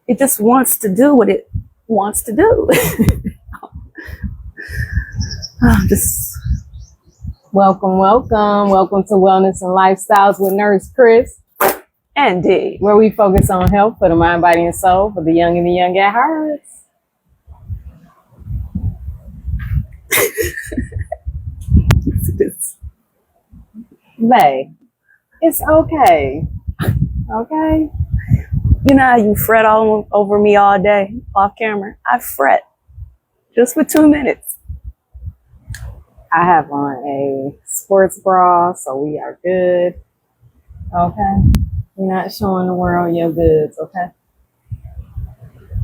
it just wants to do what it wants to do. Just welcome to Wellness and Lifestyles with Nurse Chris and D, where we focus on health for the mind, body, and soul for the young and the young at heart. Babe, it's okay. Okay. You know how you fret all over me all day off camera? I fret just for 2 minutes. I have on a sports bra, so we are good. Okay. You're not showing the world your goods, okay?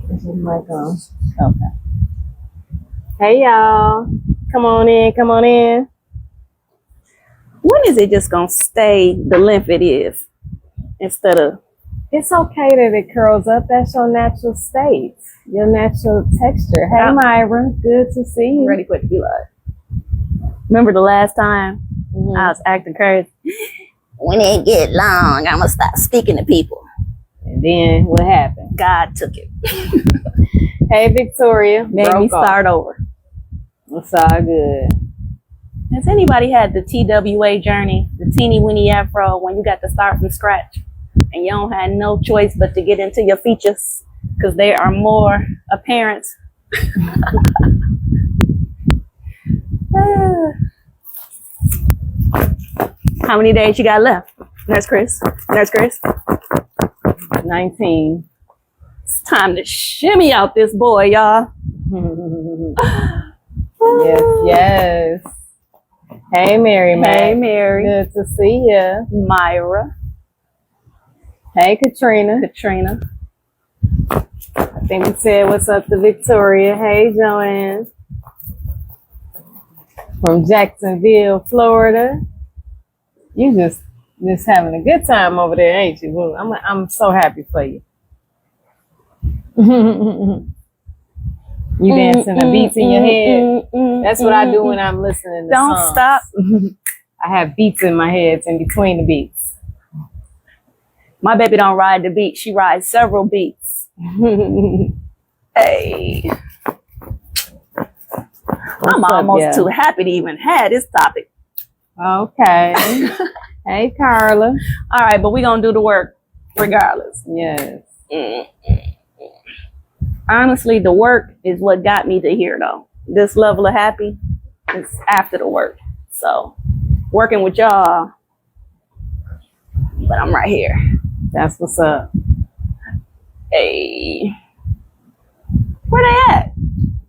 This is my gun. Okay. Hey y'all. Come on in. When is it just gonna stay the length it is instead of? It's okay that it curls up. That's your natural state, your natural texture. Hey, Myra, good to see you. Ready for it to be like. Remember the last time I was acting crazy? When it get long, I'm gonna stop speaking to people. And then what happened? God took it. Hey, Victoria. Made me start over. It's all good. Has anybody had the TWA journey, the teeny weeny afro, when you got to start from scratch and you don't have no choice but to get into your features because they are more apparent? How many days you got left, Nurse Chris? 19. It's time to shimmy out this boy, y'all. Yes. Hey, Mary. Hey, Mary. Good to see you. Myra. Hey, Katrina. I think we said what's up to Victoria. Hey, Joanne. From Jacksonville, Florida. You just having a good time over there, ain't you? Well, I'm so happy for you. You dancing the beats in your head. That's what I do when I'm listening to songs. Don't stop. I have beats in my head in between the beats. My baby don't ride the beat. She rides several beats. Hey. I'm almost too happy to even have this topic. Okay. Hey, Carla. All right, but we're going to do the work regardless. Yes. Honestly, the work is what got me to here, though. This level of happy is after the work. So, working with y'all, but I'm right here. That's what's up. Hey. Where they at?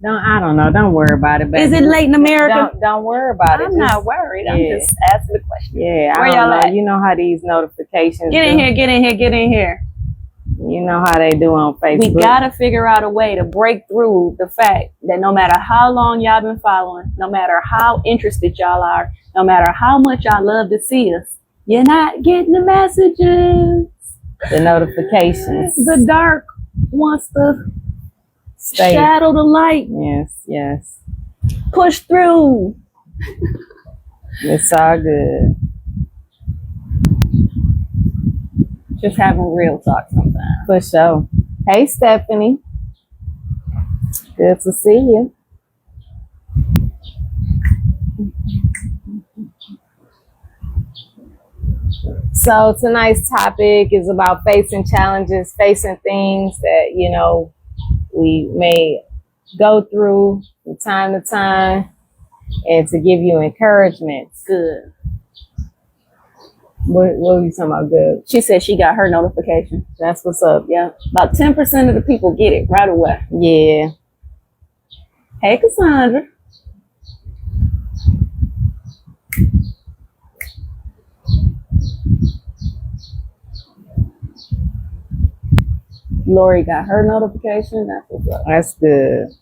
I don't know. Don't worry about it, baby. Is it late in America? Don't worry about it. I'm not worried. I'm just asking the question. Yeah, where y'all at? You know how these notifications Get in here. You know how they do on Facebook. We gotta figure out a way to break through the fact that no matter how long y'all been following, no matter how interested y'all are, no matter how much y'all love to see us, you're not getting the messages. The notifications. The dark wants to shadow the light. Yes. Push through. It's all good. Just having real talk sometimes. For sure. Hey, Stephanie. Good to see you. So tonight's topic is about facing challenges, facing things that, we may go through from time to time, and to give you encouragement. Good. What were you talking about? Good. She said she got her notification. That's what's up. Yeah. About 10% of the people get it right away. Yeah. Hey, Cassandra. Lori got her notification. That's what's up. That's good.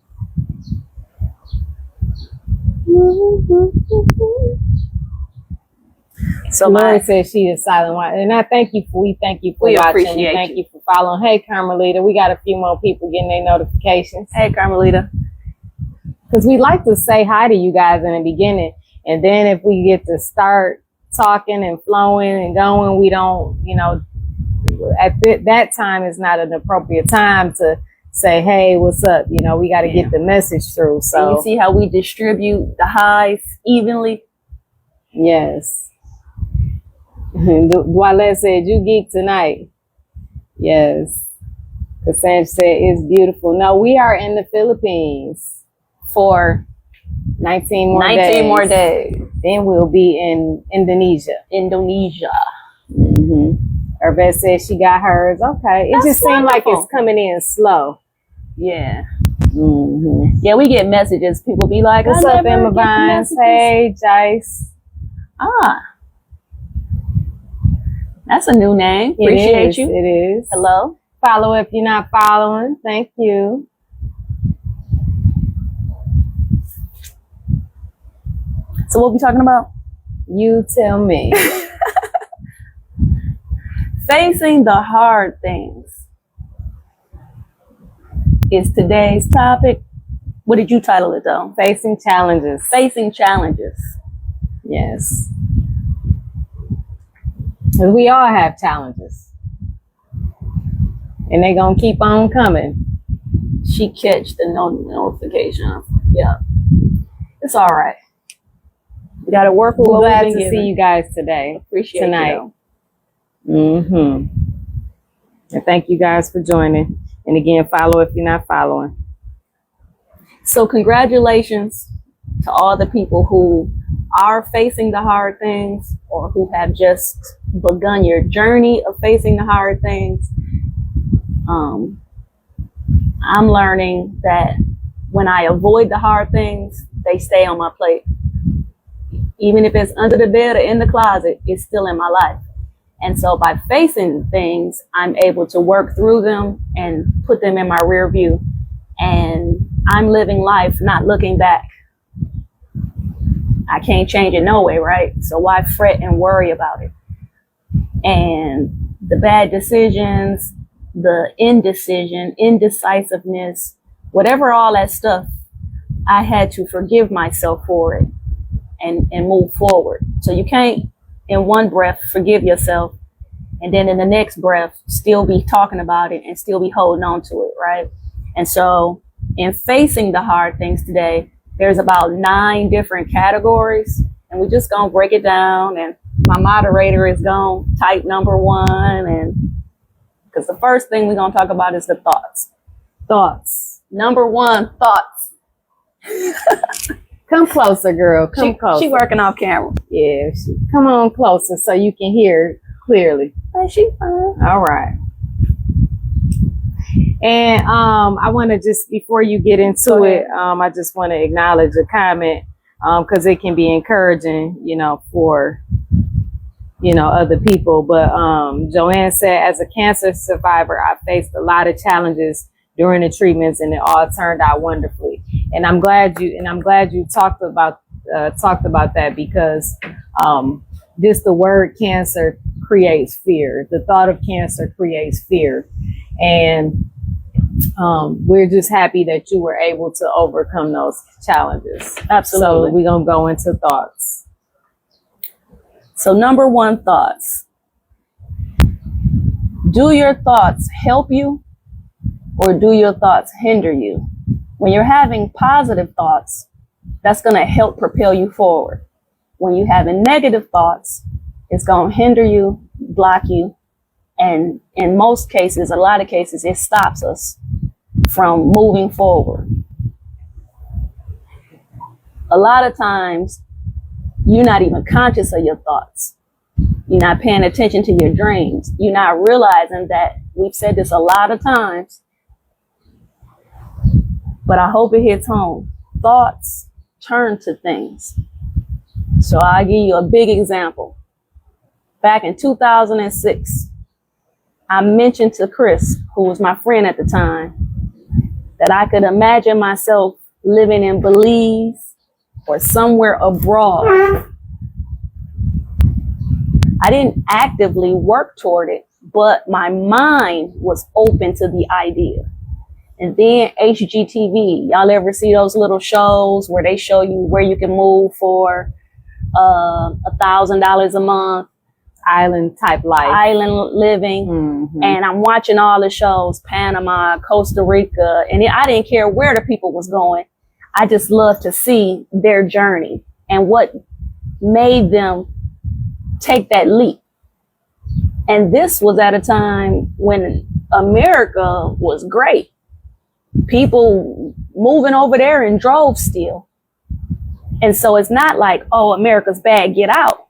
So Lori says she is silent, and I thank you for watching. Thank you for following. Hey, Carmelita, we got a few more people getting their notifications. Hey, Carmelita, because we like to say hi to you guys in the beginning, and then if we get to start talking and flowing and going, we don't, at that time is not an appropriate time to say, hey, what's up? You know, we got to get the message through. And So you see how we distribute the highs evenly? yes. Dwalette said, you geek tonight. Yes. Cassandra said, it's beautiful. No, we are in the Philippines For 19 more 19 days. more days. Then we'll be in Indonesia. Indonesia. Mm-hmm. Hervette said she got hers. Okay. It That's just seemed like wonderful. it's coming in slow. Yeah. Mm-hmm. Yeah, we get messages. People be like, What's I up, never Emma get the Vines? messages. Hey, Jice. Ah. That's a new name. Appreciate you. It is. Hello. Follow if you're not following. Thank you. So what we talking about? You tell me. Facing the hard things is today's topic. What did you title it though? Facing challenges. Facing challenges. Yes. 'Cause we all have challenges. And they're going to keep on coming. She catch the notification. Yeah. It's all right. We got to work with We're what glad we've to been see given. you guys today. Appreciate tonight. you. Mm-hmm. And thank you guys for joining. And again, follow if you're not following. So congratulations to all the people who are facing the hard things or who have just begun your journey of facing the hard things. I'm learning that when I avoid the hard things, they stay on my plate. Even if it's under the bed or in the closet, it's still in my life. And so by facing things, I'm able to work through them and put them in my rear view. And I'm living life, not looking back. I can't change it no way, right? So why fret and worry about it? And the bad decisions, the indecision, indecisiveness, whatever all that stuff, I had to forgive myself for it and move forward. So you can't in one breath forgive yourself and then in the next breath still be talking about it and still be holding on to it, right? And so in facing the hard things today, there's about 9 different categories and we're just going to break it down, and my moderator is going to type number 1, and because the first thing we're going to talk about is the thoughts. Thoughts. Number 1, thoughts. Come closer, girl. Come closer. She working off camera. Yeah, come on closer so you can hear clearly. She fine. All right. And I want to just, before you get into it, I just want to acknowledge a comment because it can be encouraging, you know, for, you know, other people. But Joanne said, as a cancer survivor, I faced a lot of challenges during the treatments, and it all turned out wonderfully. And I'm glad you talked about that because just the word cancer creates fear. The thought of cancer creates fear, and we're just happy that you were able to overcome those challenges. Absolutely. So we're gonna go into thoughts. So number 1, thoughts. Do your thoughts help you or do your thoughts hinder you? When you're having positive thoughts, that's going to help propel you forward. When you're having negative thoughts, it's going to hinder you, block you, and in most cases, a lot of cases, it stops us from moving forward. A lot of times, you're not even conscious of your thoughts. You're not paying attention to your dreams. You're not realizing that, we've said this a lot of times, but I hope it hits home. Thoughts turn to things. So I'll give you a big example. Back in 2006, I mentioned to Chris, who was my friend at the time, that I could imagine myself living in Belize or somewhere abroad. I didn't actively work toward it, but my mind was open to the idea. And then HGTV, y'all ever see those little shows where they show you where you can move for $1,000 a month, island type life. island living. Mhm. And I'm watching all the shows, Panama, Costa Rica, and I didn't care where the people was going. I just loved to see their journey and what made them take that leap. And this was at a time when America was great. People moving over there in droves still. And so it's not like, oh, America's bad, get out.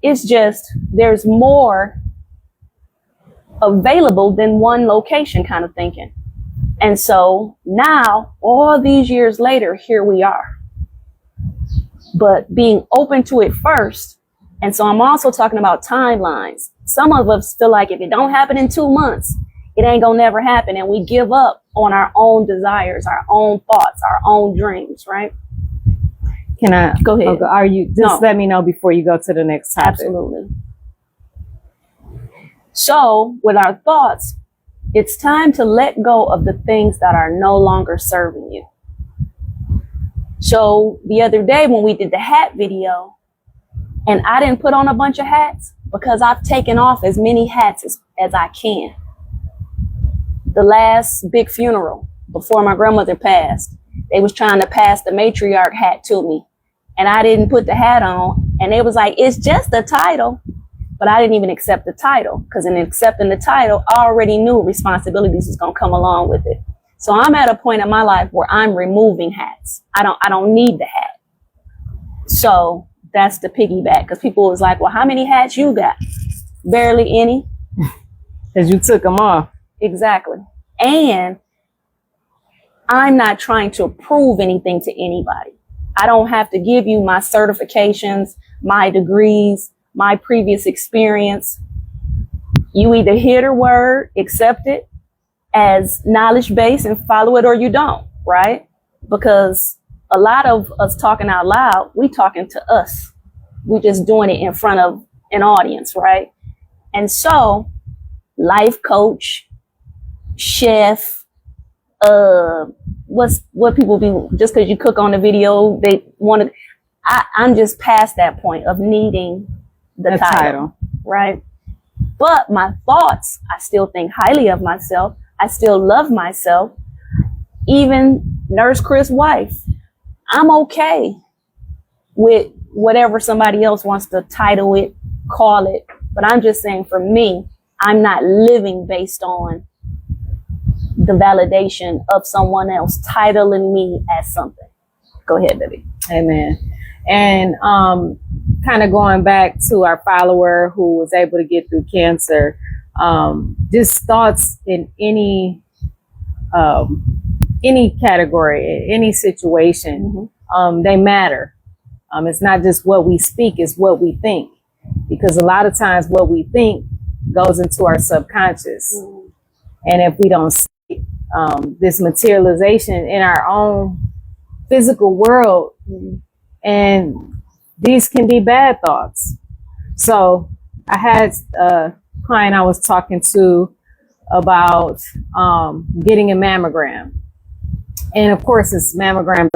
It's just there's more available than one location kind of thinking. And so now, all these years later, here we are. But being open to it first. And so I'm also talking about timelines. Some of us feel like if it don't happen in 2 months, it ain't gonna never happen. And we give up on our own desires, our own thoughts, our own dreams, right? Can I Go ahead. Okay, are you just No. let me know before you go to the next topic? Absolutely. So with our thoughts, it's time to let go of the things that are no longer serving you. So the other day when we did the hat video, and I didn't put on a bunch of hats because I've taken off as many hats as I can. The last big funeral before my grandmother passed, they was trying to pass the matriarch hat to me, and I didn't put the hat on, and it was like, it's just a title. But I didn't even accept the title, because in accepting the title, I already knew responsibilities was going to come along with it. So I'm at a point in my life where I'm removing hats. I don't need the hat. So that's the piggyback, because people was like, well, how many hats you got? Barely any. Because you took them off. Exactly. And I'm not trying to prove anything to anybody. I don't have to give you my certifications, my degrees, my previous experience. You either hear the word, accept it as knowledge based and follow it, or you don't, right? Because a lot of us talking out loud, we talking to us. We just doing it in front of an audience, right? And so life coach, chef, what people be, just because you cook on the video, they want to, I'm just past that point of needing the title, right? But my thoughts, I still think highly of myself. I still love myself. Even Nurse Chris' wife, I'm okay with whatever somebody else wants to title it, call it. But I'm just saying, for me, I'm not living based on the validation of someone else titling me as something. Go ahead, baby. Amen. And kind of going back to our follower who was able to get through cancer, just thoughts in any category, any situation, they matter. It's not just what we speak, it's what we think. Because a lot of times what we think goes into our subconscious. And if we don't see this materialization in our own physical world, and these can be bad thoughts. So I had a client I was talking to about getting a mammogram. And of course, it's mammograms.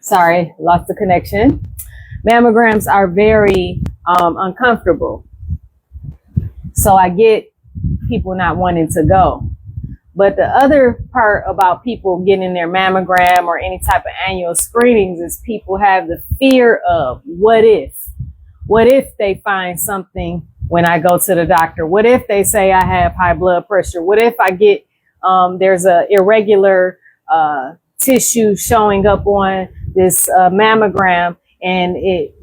Sorry, lost the connection. Mammograms are very uncomfortable. So I get people not wanting to go. But the other part about people getting their mammogram or any type of annual screenings is people have the fear of what if they find something when I go to the doctor? What if they say I have high blood pressure? What if I get, there's a irregular tissue showing up on this mammogram and it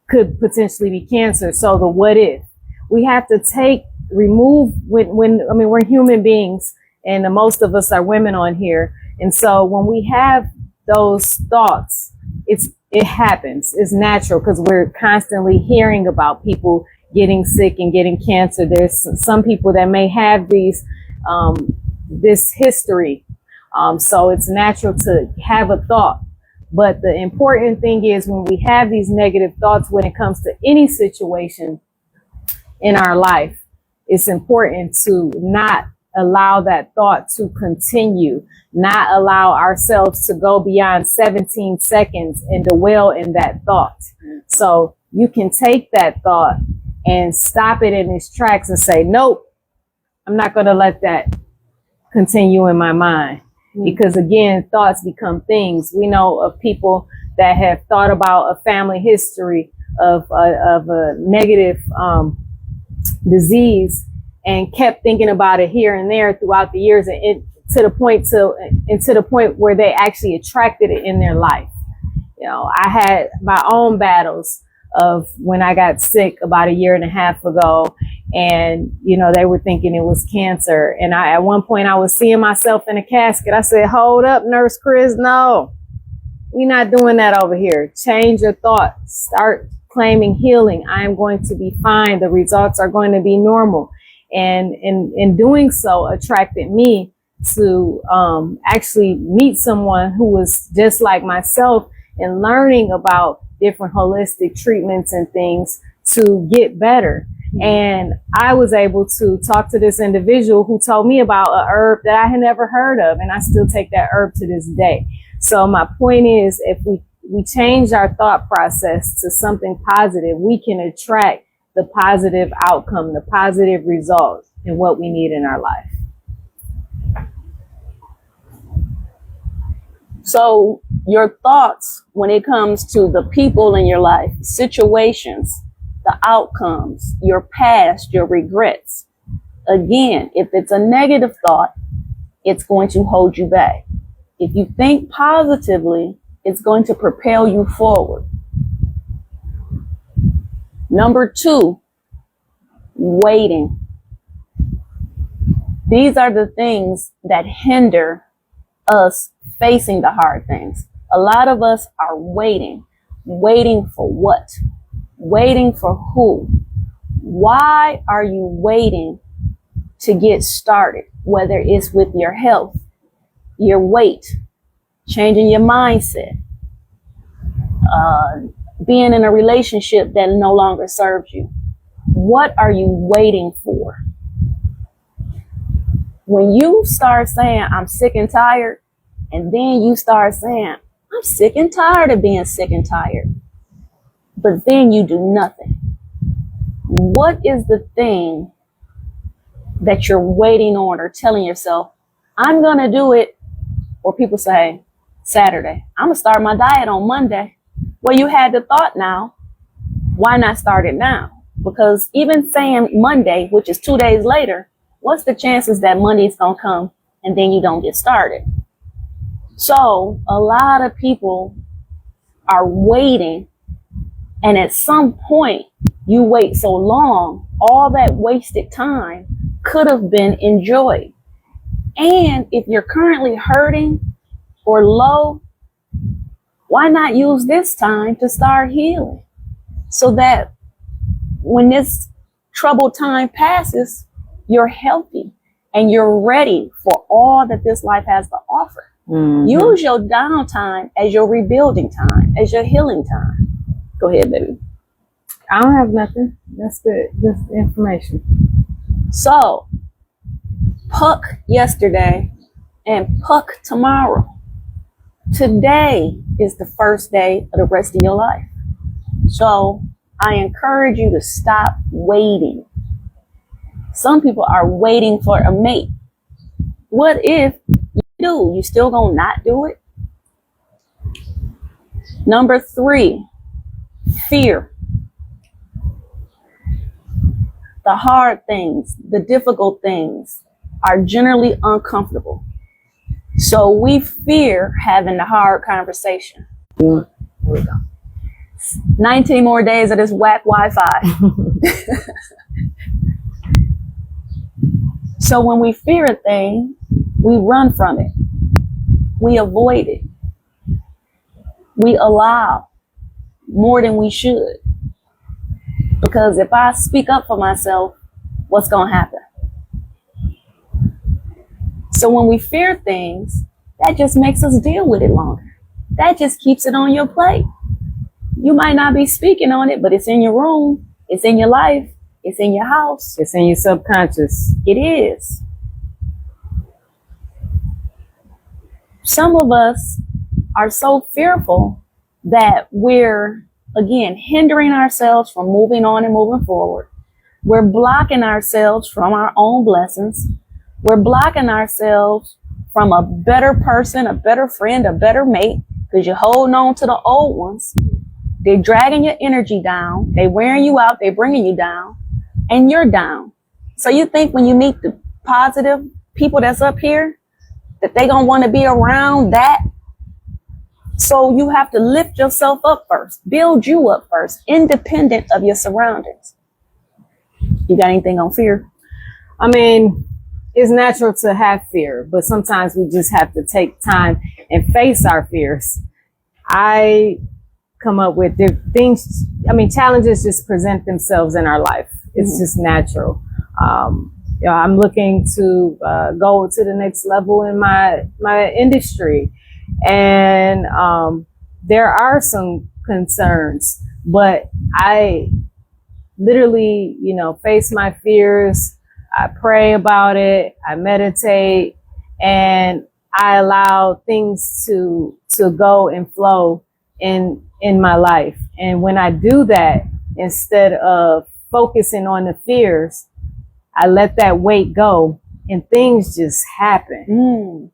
could potentially be cancer? So the what if, we have to remove we're human beings. And most of us are women on here. And so when we have those thoughts, it happens. It's natural because we're constantly hearing about people getting sick and getting cancer. There's some people that may have this history. So it's natural to have a thought. But the important thing is when we have these negative thoughts when it comes to any situation in our life, it's important to not allow that thought to continue, not allow ourselves to go beyond 17 seconds and dwell in that thought. So you can take that thought and stop it in its tracks and say, nope, I'm not going to let that continue in my mind. Because again, thoughts become things. We know of people that have thought about a family history of a negative disease and kept thinking about it here and there throughout the years, and to the point where they actually attracted it in their life. You know, I had my own battles of when I got sick about 1.5 years ago, and you know, they were thinking it was cancer. And at one point I was seeing myself in a casket. I said, hold up, Nurse Chris, no, we're not doing that over here. Change your thoughts. Start claiming healing. I am going to be fine. The results are going to be normal. And in doing so, attracted me to actually meet someone who was just like myself, and learning about different holistic treatments and things to get better. And I was able to talk to this individual who told me about a herb that I had never heard of, and I still take that herb to this day. So my point is, if we change our thought process to something positive, we can attract the positive outcome, the positive results in what we need in our life. So your thoughts when it comes to the people in your life, situations, the outcomes, your past, your regrets. Again, if it's a negative thought, it's going to hold you back. If you think positively, it's going to propel you forward. Number 2, waiting. These are the things that hinder us facing the hard things. A lot of us are waiting. Waiting for what? Waiting for who? Why are you waiting to get started? Whether it's with your health, your weight, changing your mindset, being in a relationship that no longer serves you. What are you waiting for? When you start saying, I'm sick and tired, and then you start saying, I'm sick and tired of being sick and tired, but then you do nothing. What is the thing that you're waiting on or telling yourself, I'm going to do it? Or people say, Saturday, I'm going to start my diet on Monday. Well, you had the thought now. Why not start it now? Because even saying Monday, which is 2 days later, what's the chances that Monday's going to come and then you don't get started? So a lot of people are waiting, and at some point you wait so long, all that wasted time could have been enjoyed. And if you're currently hurting or low, why not use this time to start healing, so that when this troubled time passes, you're healthy and you're ready for all that this life has to offer. Mm-hmm. Use your downtime as your rebuilding time, as your healing time. Go ahead, baby. I don't have nothing. That's good. This information. So, puck yesterday and puck tomorrow. Today is the first day of the rest of your life. So, I encourage you to stop waiting. Some people are waiting for a mate. What if you do? You still gonna not do it? Number 3, fear. The hard things, the difficult things are generally uncomfortable. So we fear having the hard conversation. Here we go. 19 more days of this whack Wi-Fi. So when we fear a thing, we run from it. We avoid it. We allow more than we should. Because if I speak up for myself, what's going to happen? So when we fear things, that just makes us deal with it longer. That just keeps it on your plate. You might not be speaking on it, but it's in your room. It's in your life. It's in your house. It's in your subconscious. It is. Some of us are so fearful that we're, again, hindering ourselves from moving on and moving forward. We're blocking ourselves from our own blessings. We're blocking ourselves from a better person, a better friend, a better mate, because you're holding on to the old ones. They're dragging your energy down. They're wearing you out. They're bringing you down, and you're down. So you think when you meet the positive people that's up here, that they gonna want to be around that? So you have to lift yourself up first, build you up first, independent of your surroundings. You got anything on fear? I mean, it's natural to have fear, but sometimes we just have to take time and face our fears. I come up with things. I mean, challenges just present themselves in our life. It's just natural. I'm looking to go to the next level in my industry, and there are some concerns, but I literally, face my fears. I pray about it. I meditate, and I allow things to go and flow in my life. And when I do that, instead of focusing on the fears, I let that weight go, and things just happen.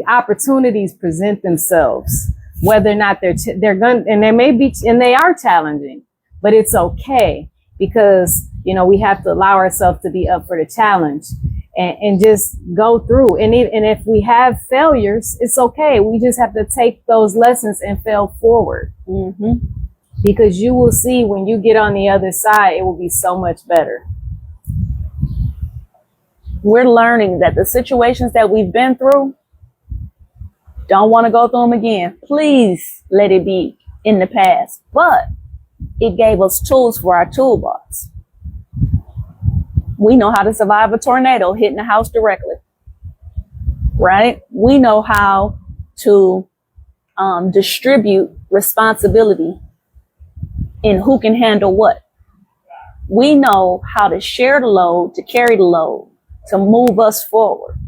Opportunities present themselves, whether or not they're going, and they are challenging, but it's okay, because we have to allow ourselves to be up for the challenge and just go through. And if we have failures, it's okay. We just have to take those lessons and fail forward. Because you will see when you get on the other side, it will be so much better. We're learning that the situations that we've been through, don't want to go through them again. Please let it be in the past. But it gave us tools for our toolbox. We know how to survive a tornado hitting the house directly, right? We know how to distribute responsibility in who can handle what. We know how to share the load, to carry the load, to move us forward.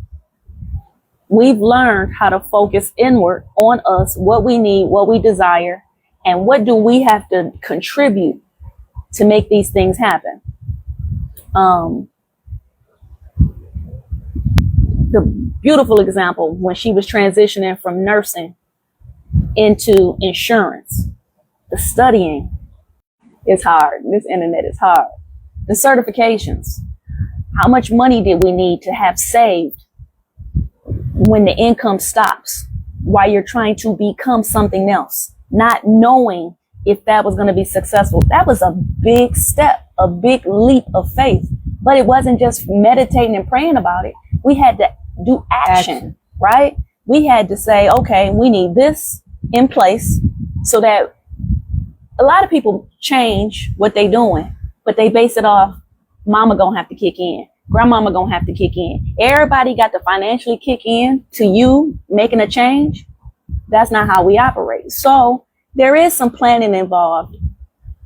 We've learned how to focus inward on us, what we need, what we desire, and what do we have to contribute to make these things happen. The beautiful example, when she was transitioning from nursing into insurance, the studying is hard. This internet is hard. The certifications, how much money did we need to have saved when the income stops while you're trying to become something else, not knowing if that was going to be successful? That was a big step, a big leap of faith. But it wasn't just meditating and praying about it. We had to do action, right? We had to say, okay, we need this in place, so that a lot of people change what they're doing, but they base it off mama gonna have to kick in, grandmama gonna have to kick in. Everybody got to financially kick in to you making a change. That's not how we operate. So there is some planning involved.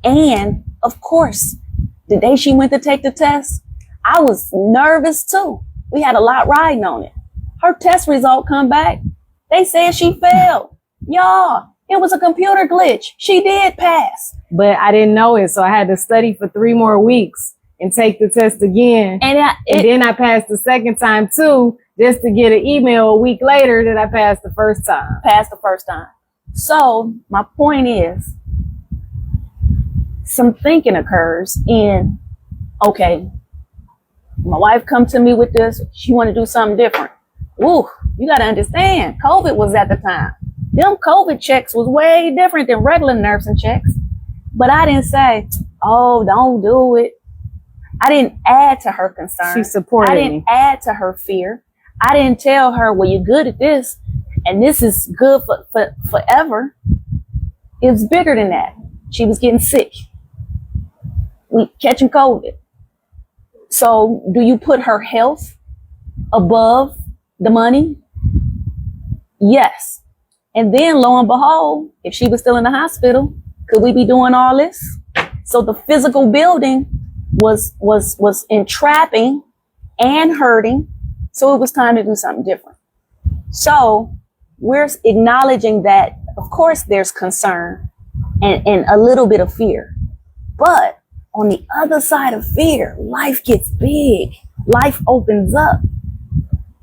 And of course, the day she went to take the test, I was nervous too. We had a lot riding on it. Her test result come back. They said she failed. Y'all, it was a computer glitch. She did pass. But I didn't know it, so I had to study for 3 more weeks and take the test again. And then I passed the second time too, just to get an email a week later that I passed the first time. So my point is, some thinking occurs in, okay, my wife come to me with this. She want to do something different. Woo, you got to understand, COVID was at the time. Them COVID checks was way different than regular nursing checks. But I didn't say, oh, don't do it. I didn't add to her concern. She supported me. I didn't add to her fear. I didn't tell her, well, you're good at this, and this is good for forever. It was bigger than that. She was getting sick. We catching COVID. So do you put her health above the money? Yes. And then lo and behold, if she was still in the hospital, could we be doing all this? So the physical building was entrapping and hurting. So it was time to do something different. So we're acknowledging that, of course, there's concern and a little bit of fear, but on the other side of fear, life gets big. Life opens up.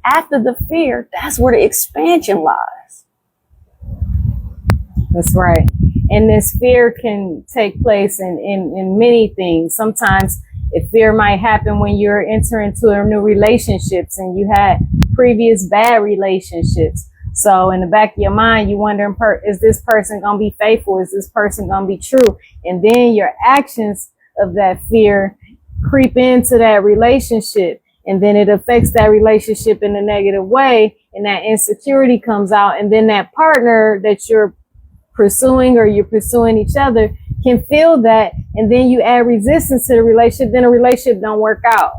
After the fear, that's where the expansion lies. That's right. And this fear can take place in many things. Sometimes if fear might happen when you're entering into a new relationships and you had previous bad relationships. So in the back of your mind, you wondering, is this person going to be faithful? Is this person going to be true? And then your actions of that fear creep into that relationship. And then it affects that relationship in a negative way. And that insecurity comes out. And then that partner that you're pursuing or you're pursuing each other can feel that. And then you add resistance to the relationship. Then the relationship don't work out.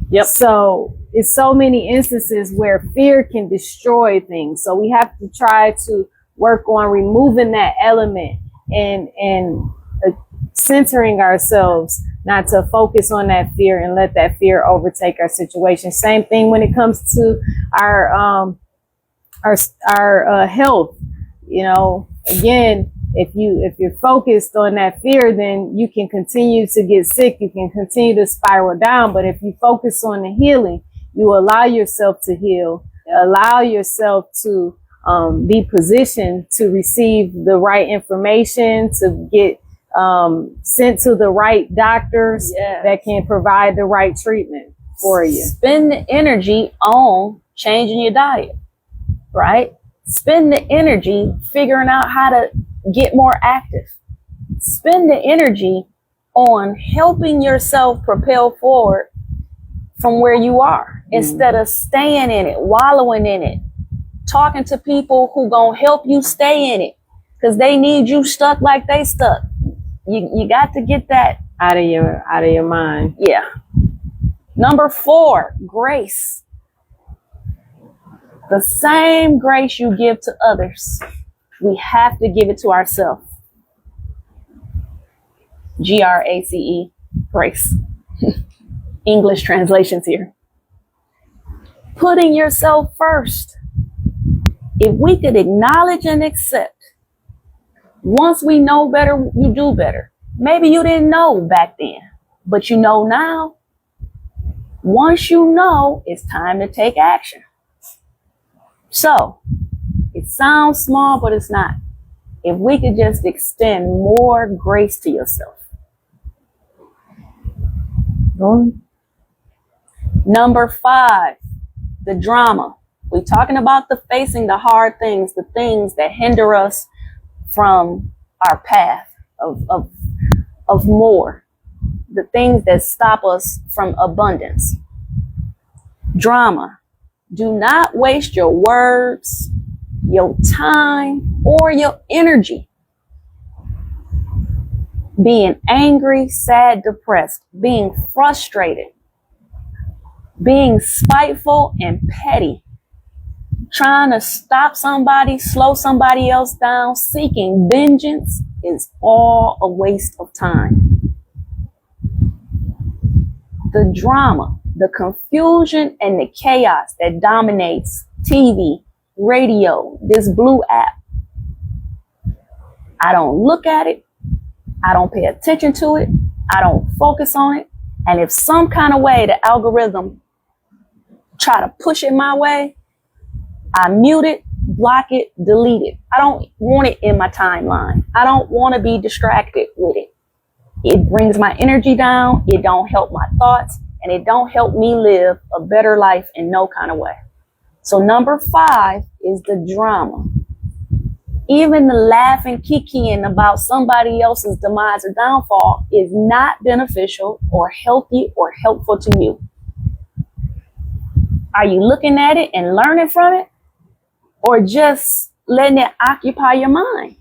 Yep. So it's so many instances where fear can destroy things. So we have to try to work on removing that element and centering ourselves, not to focus on that fear and let that fear overtake our situation. Same thing when it comes to our health. You know, again, if you're focused on that fear, then you can continue to get sick. You can continue to spiral down. But if you focus on the healing, you allow yourself to heal, allow yourself to be positioned to receive the right information, to get sent to the right doctors that can provide the right treatment for you. Spend the energy on changing your diet, right? Spend the energy figuring out how to get more active. Spend the energy on helping yourself propel forward from where you are instead of staying in it, wallowing in it, talking to people who gonna help you stay in it because they need you stuck like they stuck. You got to get that out of your mind. Yeah. Number 4, grace. The same grace you give to others, we have to give it to ourselves. GRACE, grace. English translations here. Putting yourself first. If we could acknowledge and accept, once we know better, you do better. Maybe you didn't know back then, but you know now. Once you know, it's time to take action. So, it sounds small, but it's not. If we could just extend more grace to yourself. Number 5, the drama. We're talking about the facing the hard things, the things that hinder us from our path of more, the things that stop us from abundance. Drama. Do not waste your words, your time, or your energy being angry, sad, depressed, being frustrated, being spiteful and petty, trying to stop somebody, slow somebody else down, seeking vengeance is all a waste of time. The drama, the confusion, and the chaos that dominates TV, radio, this blue app. I don't look at it. I don't pay attention to it. I don't focus on it. And if some kind of way the algorithm try to push it my way, I mute it, block it, delete it. I don't want it in my timeline. I don't want to be distracted with it. It brings my energy down. It don't help my thoughts. And it don't help me live a better life in no kind of way. So number 5 is the drama. Even the laughing, kikiing about somebody else's demise or downfall is not beneficial or healthy or helpful to you. Are you looking at it and learning from it, or just letting it occupy your mind?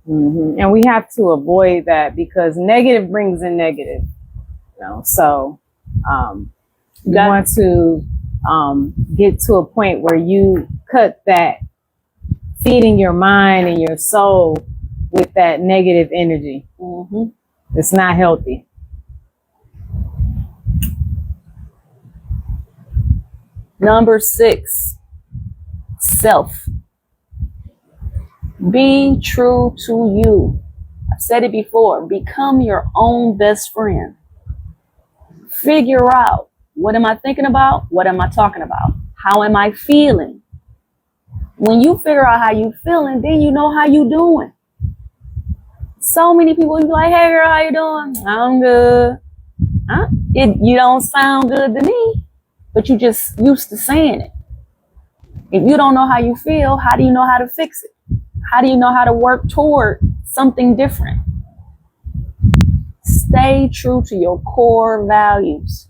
And we have to avoid that because negative brings in negative. You know, so you want to get to a point where you cut that feeding your mind and your soul with that negative energy. It's not healthy. Number 6, self. Be true to you. I've I've said it before, become your own best friend. Figure out, what am I thinking about? What am I talking about? How am I feeling? When you figure out how you feeling, then you know how you doing. So many people be like, hey girl, how you doing? I'm good. You don't sound good to me, but you just used to saying it. If you don't know how you feel, how do you know how to fix it? How do you know how to work toward something different? Stay true to your core values.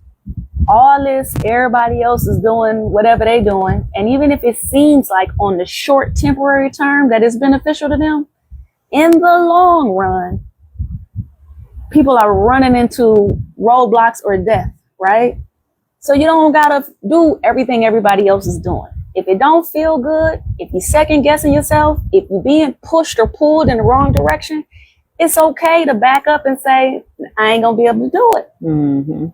All this, everybody else is doing whatever they're doing. And even if it seems like on the short temporary term that it's beneficial to them, in the long run, people are running into roadblocks or death, right? So you don't gotta do everything everybody else is doing. If it don't feel good, if you're second guessing yourself, if you're being pushed or pulled in the wrong direction, it's okay to back up and say, I ain't gonna be able to do it. Mm-hmm.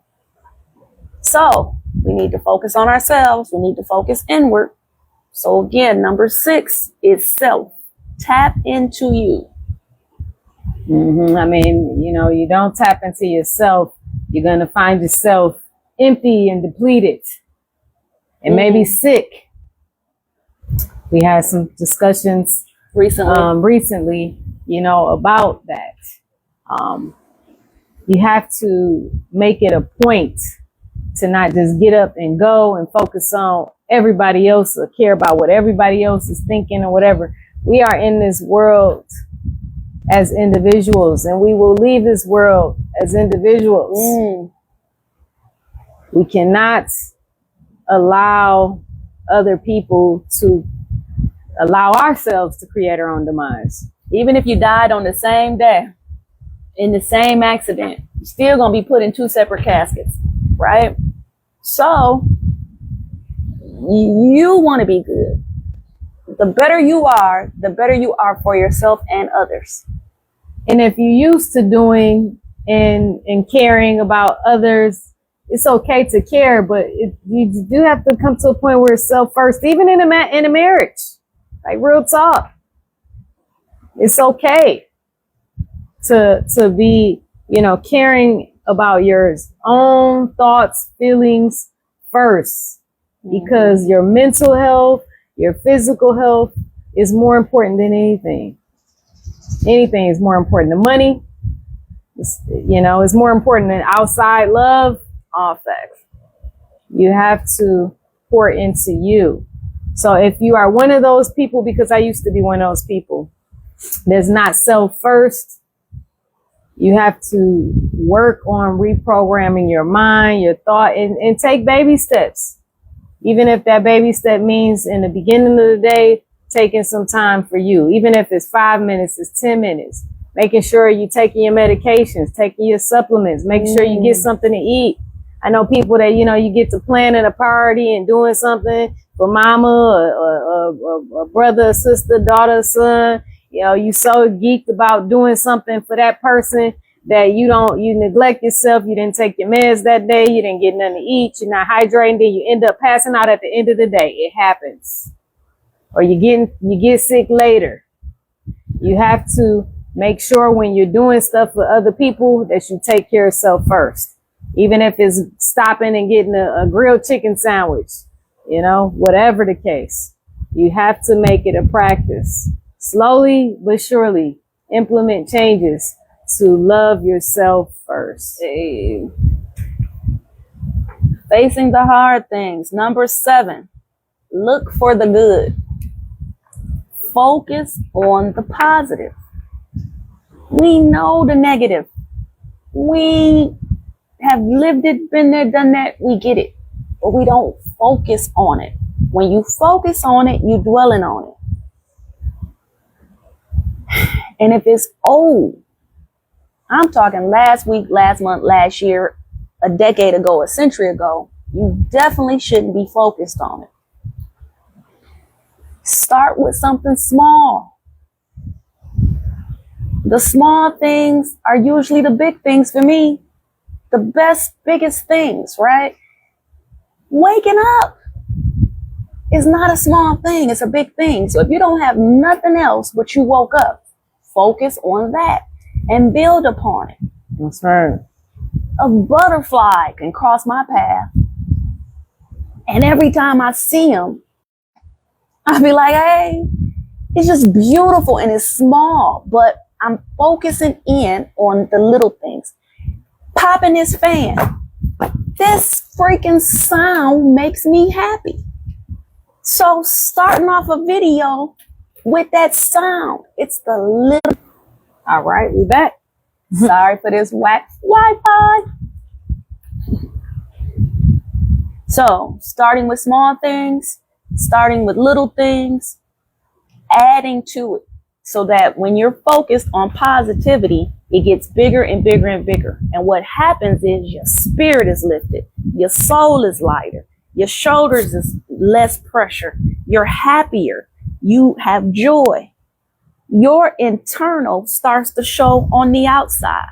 So we need to focus on ourselves. We need to focus inward. So again, number 6 is self. Tap into you. Mm-hmm. I mean, you don't tap into yourself, you're going to find yourself empty and depleted and maybe sick. We had some discussions recently, about that. You have to make it a point to not just get up and go and focus on everybody else or care about what everybody else is thinking or whatever. We are in this world as individuals, and we will leave this world as individuals. We cannot allow other people to allow ourselves to create our own demise. Even if you died on the same day, in the same accident, you're still going to be put in 2 separate caskets, right? So you want to be good. The better you are, the better you are for yourself and others. And if you're used to doing and caring about others, it's okay to care, but you do have to come to a point where it's self first, even in a marriage. Like, real talk. It's okay to be, caring about your own thoughts, feelings first, because your mental health, your physical health is more important than anything. Anything is more important than money. It's more important than outside love. All facts. You have to pour into you. So if you are one of those people, because I used to be one of those people, that's not self first, you have to work on reprogramming your mind, your thought, and take baby steps. Even if that baby step means in the beginning of the day, taking some time for you, even if it's 5 minutes, it's 10 minutes, making sure you're taking your medications, taking your supplements, making sure you get something to eat. I know people that, you get to planning a party and doing something for mama or a brother, sister, daughter, son. You so geeked about doing something for that person that you neglect yourself. You didn't take your meds that day. You didn't get nothing to eat. You're not hydrating. Then you end up passing out at the end of the day. It happens. Or you get sick later. You have to make sure when you're doing stuff for other people that you take care of yourself first. Even if it's stopping and getting a grilled chicken sandwich, whatever the case, you have to make it a practice. Slowly but surely implement changes to love yourself first. Hey. Facing the hard things. Number 7, look for the good. Focus on the positive. We know the negative. We have lived it, been there, done that. We get it, but we don't focus on it. When you focus on it, you're dwelling on it. And if it's old, I'm talking last week, last month, last year, a decade ago, a century ago, you definitely shouldn't be focused on it. Start with something small. The small things are usually the big things for me. The biggest things, right? Waking up is not a small thing. It's a big thing. So if you don't have nothing else but you woke up, focus on that. and build upon it. That's right. A butterfly can cross my path, and every time I see him, I'll be like, hey, it's just beautiful and it's small, but I'm focusing in on the little things. Popping this fan. This freaking sound makes me happy. So starting off a video with that sound, it's the little. All right, we back. Sorry for this whack Wi-Fi. So starting with small things, starting with little things, adding to it so that when you're focused on positivity, it gets bigger and bigger and bigger. And what happens is your spirit is lifted. Your soul is lighter. Your shoulders is less pressure. You're happier. You have joy. Your internal starts to show on the outside.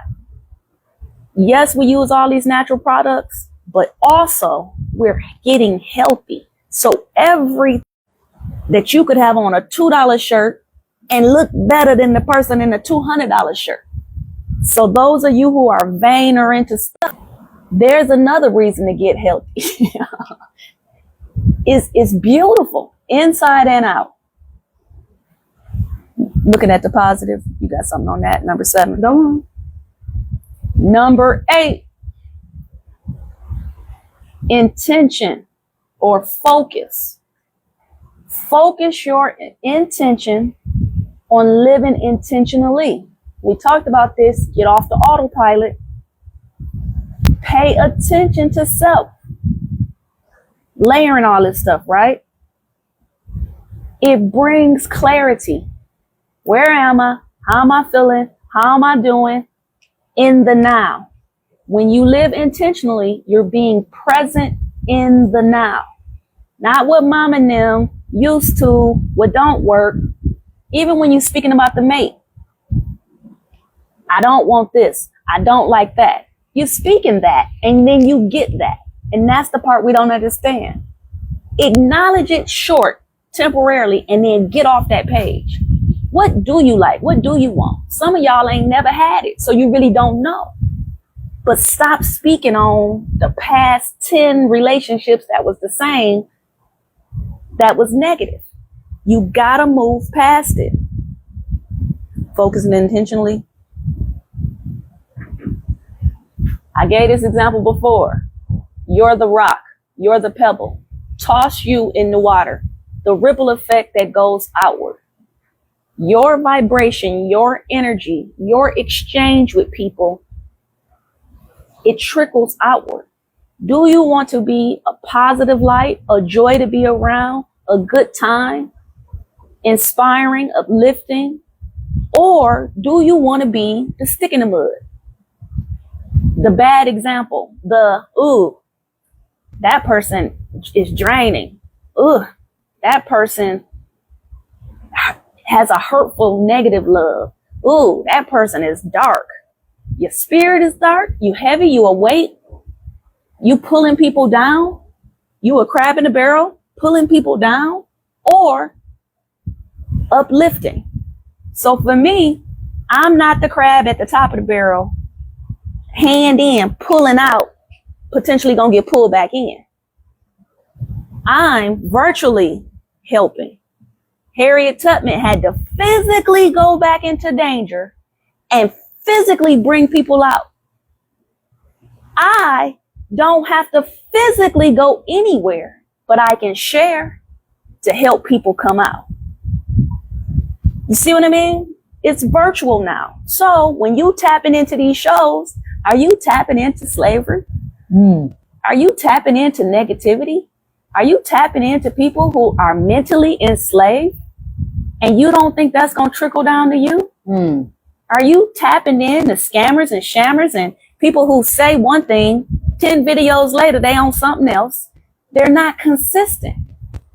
Yes, we use all these natural products, but also we're getting healthy. So every that you could have on a $2 shirt and look better than the person in a $200 shirt. So those of you who are vain or into stuff, there's another reason to get healthy. It's beautiful inside and out. Looking at the positive, you got something on that. Number 7, go on. Number 8, intention or focus. Focus your intention on living intentionally. We talked about this. Get off the autopilot. Pay attention to self. Layering all this stuff, right? It brings clarity. Where am I? How am I feeling? How am I doing? In the now. When you live intentionally, you're being present in the now. Not what mom and them used to, what don't work. Even when you're speaking about the mate. I don't want this. I don't like that. You're speaking that, and then you get that. And that's the part we don't understand. Acknowledge it short, temporarily, and then get off that page. What do you like? What do you want? Some of y'all ain't never had it, so you really don't know. But stop speaking on the past 10 relationships that was the same, that was negative. You gotta move past it. Focusing intentionally. I gave this example before. You're the rock. You're the pebble. Toss you in the water. The ripple effect that goes outward. Your vibration, your energy, your exchange with people, it trickles outward. Do you want to be a positive light, a joy to be around, a good time, inspiring, uplifting? Or do you want to be the stick in the mud? The bad example, ooh, that person is draining. Ooh, that person has a hurtful, negative love. Ooh, that person is dark. Your spirit is dark. You heavy, you a weight. You pulling people down. You a crab in a barrel, pulling people down, or uplifting. So for me, I'm not the crab at the top of the barrel, hand in, pulling out, potentially gonna get pulled back in. I'm virtually helping. Harriet Tubman had to physically go back into danger and physically bring people out. I don't have to physically go anywhere, but I can share to help people come out. You see what I mean? It's virtual now. So when you tapping into these shows, are you tapping into slavery? Are you tapping into negativity? Are you tapping into people who are mentally enslaved? And you don't think that's going to trickle down to you? Are you tapping in to scammers and shammers and people who say one thing, 10 videos later, they on something else? They're not consistent.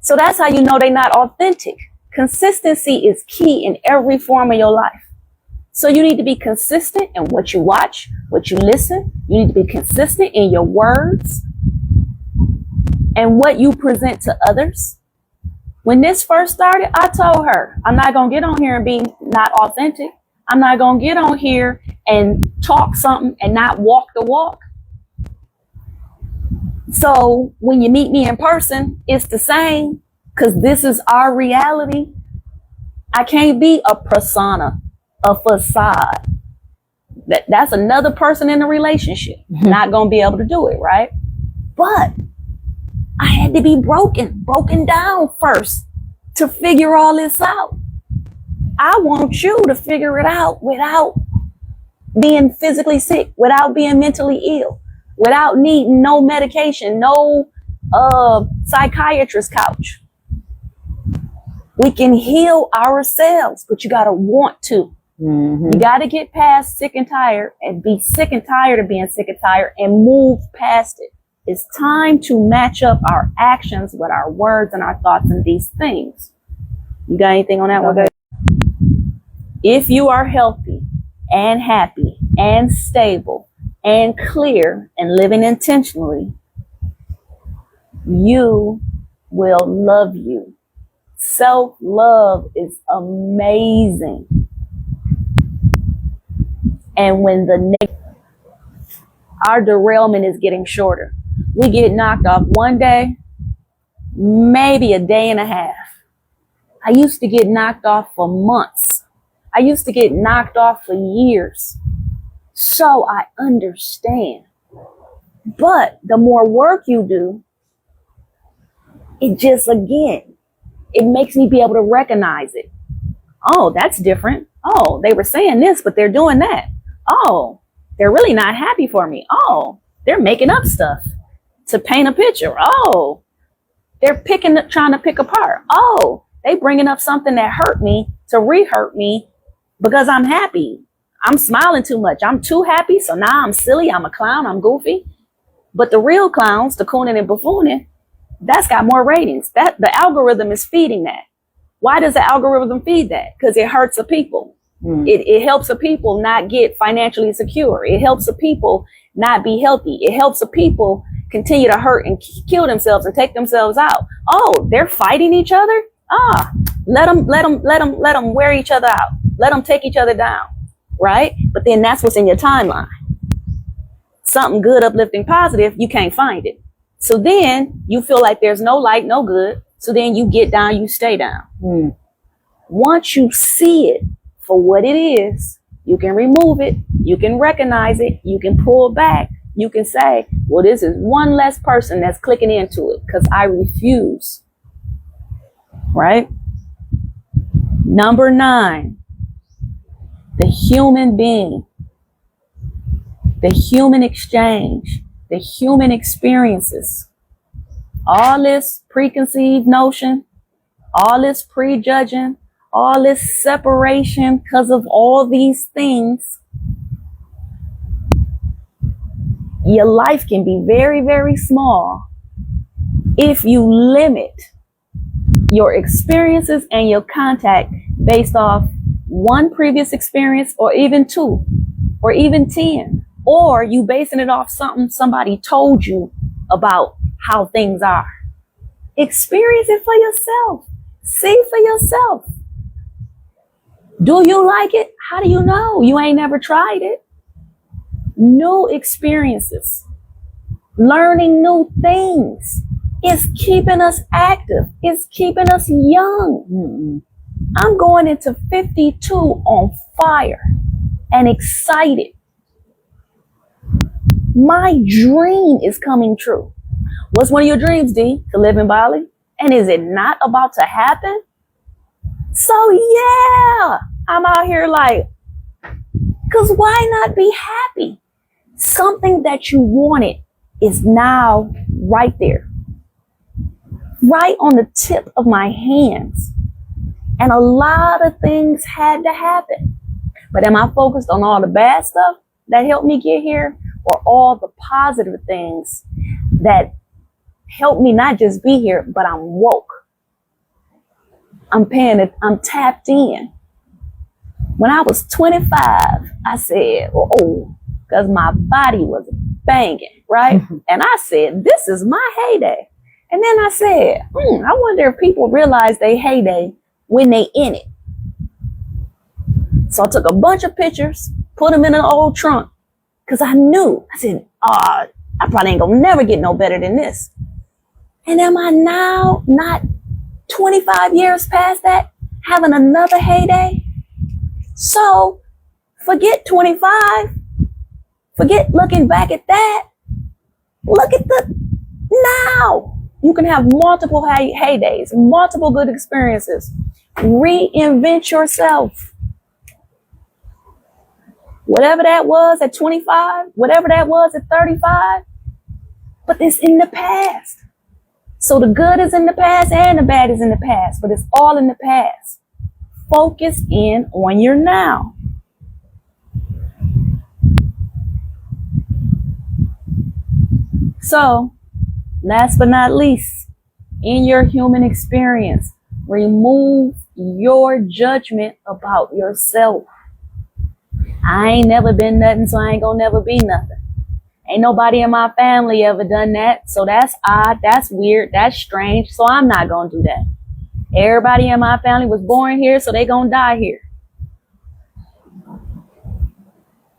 So that's how you know they're not authentic. Consistency is key in every form of your life. So you need to be consistent in what you watch, what you listen. You need to be consistent in your words and what you present to others. When this first started, I told her, I'm not going to get on here and be not authentic. I'm not going to get on here and talk something and not walk the walk. So when you meet me in person, it's the same, because this is our reality. I can't be a persona, a facade. That's another person in a relationship. Not going to be able to do it, right? But I had to be broken down first to figure all this out. I want you to figure it out without being physically sick, without being mentally ill, without needing no medication, no psychiatrist couch. We can heal ourselves, but you got to want to. You got to get past sick and tired and be sick and tired of being sick and tired and move past it. It's time to match up our actions with our words and our thoughts and these things. You got anything on that one? If you are healthy and happy and stable and clear and living intentionally, you will love you. Self-love is amazing. And when our derailment is getting shorter, we get knocked off one day, maybe a day and a half. I used to get knocked off for months. I used to get knocked off for years. So I understand. But the more work you do, it makes me be able to recognize it. Oh, that's different. Oh, they were saying this, but they're doing that. Oh, they're really not happy for me. Oh, they're making up stuff to paint a picture. Oh, they're trying to pick apart. Oh, they bringing up something that hurt me to re-hurt me because I'm happy. I'm smiling too much. I'm too happy. So now I'm silly. I'm a clown. I'm goofy. But the real clowns, the cooning and buffooning, that's got more ratings. That the algorithm is feeding that. Why does the algorithm feed that? Because it hurts the people. It helps the people not get financially secure. It helps the people not be healthy. It helps the people continue to hurt and kill themselves and take themselves out. Oh, they're fighting each other? Let them wear each other out. Let them take each other down, right? But then that's what's in your timeline. Something good, uplifting, positive, you can't find it. So then you feel like there's no light, no good. So then you get down, you stay down. Once you see it for what it is, you can remove it. You can recognize it. You can pull back. You can say, well, this is one less person that's clicking into it because I refuse. Right? Number 9, the human being, the human exchange, the human experiences. All this preconceived notion, all this prejudging, all this separation because of all these things. Your life can be very, very small if you limit your experiences and your contact based off one previous experience, or even 2, or even 10, or you basing it off something somebody told you about how things are. Experience it for yourself. See for yourself. Do you like it? How do you know? You ain't never tried it. New experiences, learning new things. It's keeping us active. It's keeping us young. I'm going into 52 on fire and excited. My dream is coming true. What's one of your dreams, D? To live in Bali? And is it not about to happen? So yeah, I'm out here like, because why not be happy? Something that you wanted is now right there. Right on the tip of my hands. And a lot of things had to happen. But am I focused on all the bad stuff that helped me get here, or all the positive things that helped me not just be here, but I'm woke? I'm paying it. I'm tapped in. When I was 25, I said, oh, because my body was banging, right? And I said, this is my heyday. And then I said, I wonder if people realize they heyday when they in it. So I took a bunch of pictures, put them in an old trunk, because I said, I probably ain't gonna never get no better than this. And am I now, not 25 years past that, having another heyday? So forget 25, forget looking back at that. Look at the now. You can have multiple heydays, multiple good experiences. Reinvent yourself. Whatever that was at 25, whatever that was at 35, but it's in the past. So the good is in the past and the bad is in the past, but it's all in the past. Focus in on your now. So, last but not least, in your human experience, remove your judgment about yourself. I ain't never been nothing, so I ain't gonna never be nothing. Ain't nobody in my family ever done that, so that's odd, that's weird, that's strange, so I'm not gonna do that. Everybody in my family was born here, so they gonna die here.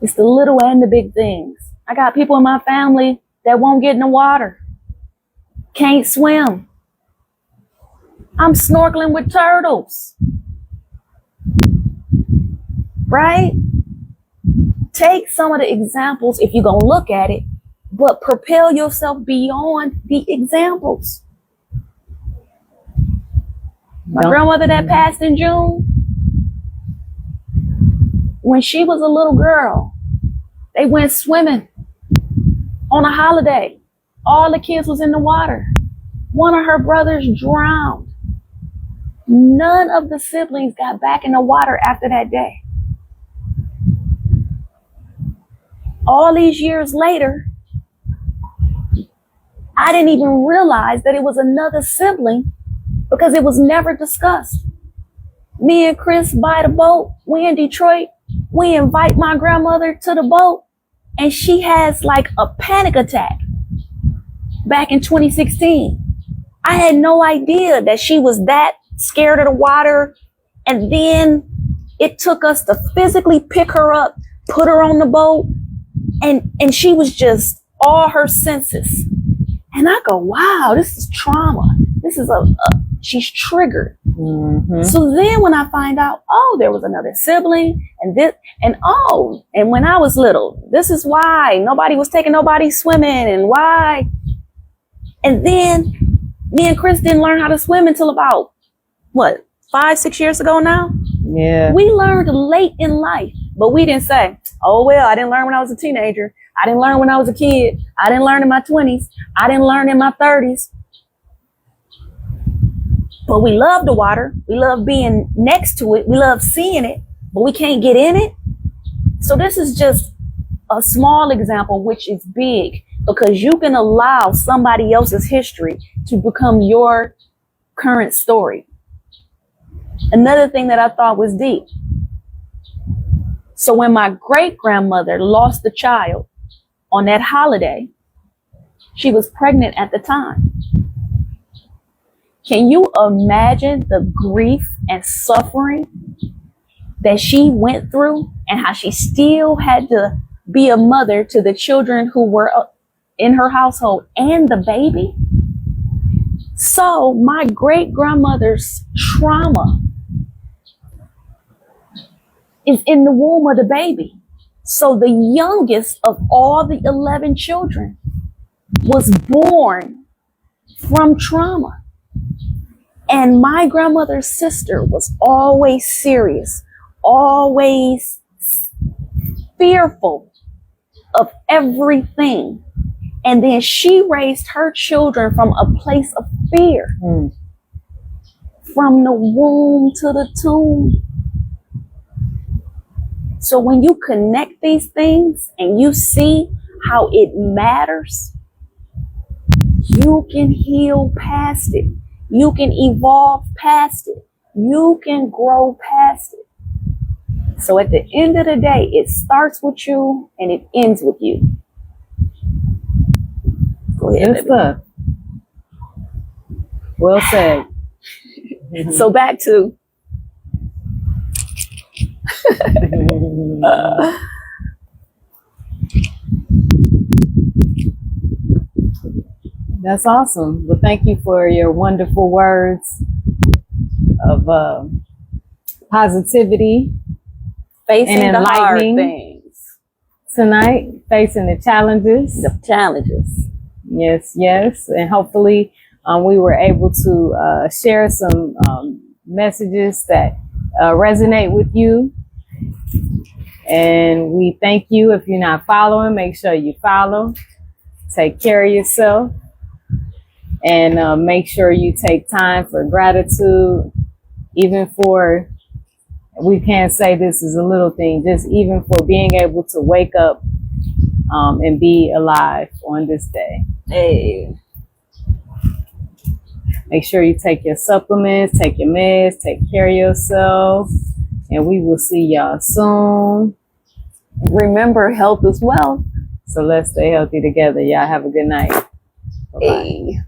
It's the little and the big things. I got people in my family that won't get in the water, can't swim. I'm snorkeling with turtles, right? Take some of the examples if you're going to look at it, but propel yourself beyond the examples. My grandmother that passed in June, when she was a little girl, they went swimming on a holiday. All the kids was in the water. One of her brothers drowned. None of the siblings got back in the water after that day. All these years later, I didn't even realize that it was another sibling because it was never discussed. Me and Chris buy the boat. We in Detroit. We invite my grandmother to the boat, and she has like a panic attack back in 2016. I had no idea that she was that scared of the water. And then it took us to physically pick her up, put her on the boat, and she was just all her senses. And I go, wow, this is trauma. This is she's triggered. Mm-hmm. So then when I find out, there was another sibling and this, and when I was little, this is why nobody was taking nobody swimming and why. And then me and Chris didn't learn how to swim until about, 5-6 years ago now? Yeah. We learned late in life, but we didn't say, I didn't learn when I was a teenager. I didn't learn when I was a kid. I didn't learn in my 20s. I didn't learn in my 30s. But we love the water. We love being next to it. We love seeing it, but we can't get in it. So this is just a small example, which is big, because you can allow somebody else's history to become your current story. Another thing that I thought was deep. So when my great-grandmother lost the child on that holiday, she was pregnant at the time. Can you imagine the grief and suffering that she went through and how she still had to be a mother to the children who were in her household and the baby? So my great-grandmother's trauma is in the womb of the baby. So the youngest of all the 11 children was born from trauma. And my grandmother's sister was always serious, always fearful of everything. And then she raised her children from a place of fear, from the womb to the tomb. So when you connect these things and you see how it matters, you can heal past it. You can evolve past it. You can grow past it. So at the end of the day, it starts with you and it ends with you. Go ahead. Good stuff. Well said. So back to That's awesome. Well, thank you for your wonderful words of positivity Facing and the hard enlightening things, tonight, facing the challenges. the challenges. Yes, yes. And hopefully we were able to share some messages that resonate with you. And we thank you. If you're not following, make sure you follow. Take care of yourself. And make sure you take time for gratitude, even for, we can't say this is a little thing, just even for being able to wake up and be alive on this day. Hey, Make sure you take your supplements, take your meds, take care of yourself, and we will see y'all soon. remember, health is wealth. So let's stay healthy together. Y'all have a good night. Bye-bye. Hey.